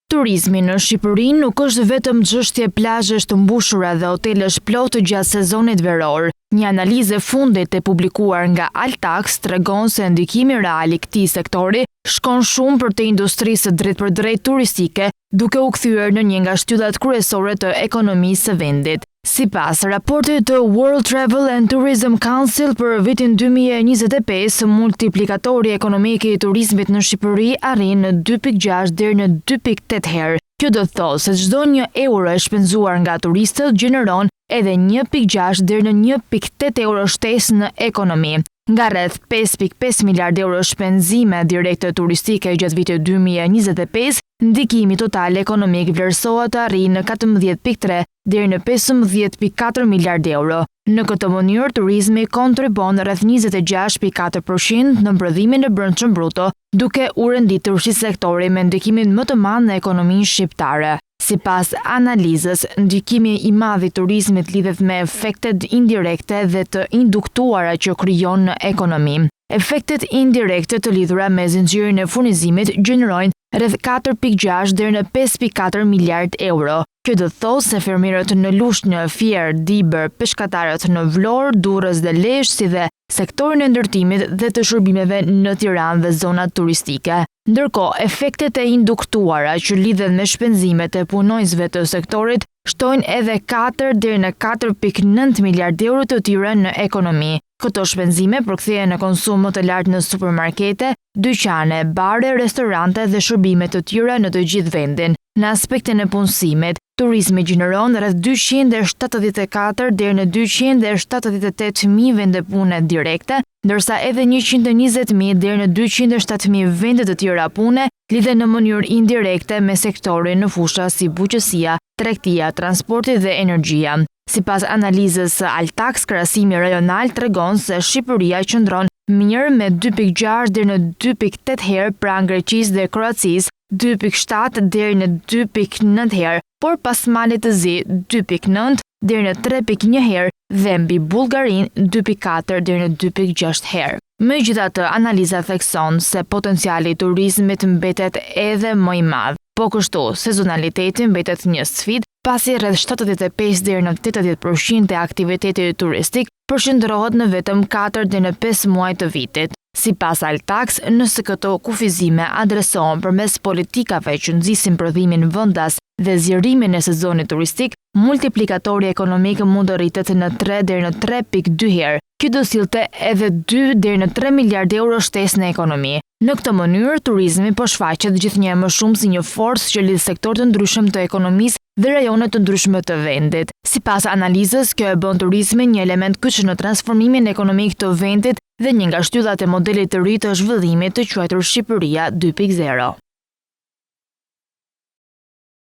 Turizmi në Shqipëri nuk është vetëm çështje plazhesh të mbushura dhe hotelesh plotë gjatë sezonit veror. Një analizë e fundit e publikuar nga Altax tregon se ndikimi real i këtij sektori shkon shumë për te industrisë drejtpërdrejt turistike, duke u kthyer në një nga shtyllat kryesore të ekonomisë së vendit. Sipas raportit të World Travel and Tourism Council për vitin 2025, multiplikatori ekonomik i turizmit në Shqipëri arrin në 2.6 deri në 2.8 herë. Kjo do të thotë se çdo 1 euro e shpenzuar nga turistët gjeneron edhe 1.6 deri në 1.8 euro shtesë në ekonomi. Nga rreth 5.5 miliard euro shpenzime direkte turistike gjatë vitit 2025, ndikimi total ekonomik vlerësohet të arrijë në 14.3 deri në 15.4 miliard euro. Në këtë mënyrë, turizmi kontribon rreth 26.4% në prodhimin e brendshëm bruto, duke u renditur si sektori me ndikimin më të madh në ekonominë shqiptare. Sipas analizës, ndikimi i madh i turizmit lidhet me efektet indirekte dhe të induktuara që krijon në ekonomi. Efektet indirekte të lidhura me zinxhirin e furnizimit gjenerojnë rreth 4.6 deri në 5.4 miliard euro. Kjo do të thotë se fermerët në Lushnjë, Fier, Dibër, peshkatarët në Vlorë, Durrës dhe Lezhë, si dhe sektorin e ndërtimit dhe të shërbimeve në Tiranë dhe zonat turistike. Ndërkohë, efektet e induktuara që lidhen me shpenzimet e punonjësve të sektorit shtojnë edhe 4 deri në 4.9 miliard euro të tjera në ekonomi. Këto shpenzime përkthehen në konsum më të lartë në supermarkete, dyqane, bare, restorante dhe shërbime të tjera në të gjithë vendin. Në aspektin e punësimit, turizmi gjeneron rreth 274 deri në 278.000 vende pune direkte, ndërsa edhe 120.000 deri në 207.000 vende të tjera pune lidhen në mënyrë indirekte me sektorin në fusha si bujqësia, tregtia, transporti dhe energjia. Sipas analizës së Altax, krahasimi rajonal tregon se Shqipëria qëndron mirë me 2.6 deri në 2.8 herë pranë Greqisë dhe Kroacisë, 2.7 deri në 2.9 herë, por pas Malit të Zi 2.9 deri në 3.1 herë dhe mbi Bullgarinë 2.4 deri në 2.6 herë. Megjithatë, analiza thekson se potenciali i turizmit mbetet edhe më i madh. Po kështu, sezonaliteti mbetet një sfidë, pasi rreth 75 deri në 80% e aktivitetit turistik përqendrohet në vetëm 4 deri në 5 muaj të vitit. Sipas Altax, nëse këto kufizime adresohen përmes politikave që nxisin prodhimin vendas dhe zgjerimin e sezonit turistik, multiplikatori ekonomik mund të rritet në 3 deri në 3.2 herë. Kjo do sillte edhe 2 deri në 3 miliard euro shtesë në ekonomi. Në këtë mënyrë, turizmi po shfaqet gjithnjë më shumë si një forcë që lidh sektorë të ndryshëm të ekonomisë dhe rajone të ndryshme të vendit. Sipas analizës, kjo e bën turizmin një element kyç në transformimin ekonomik të vendit dhe një nga shtyllat e modelit të ri të zhvillimit të quajtur Shqipëria 2.0.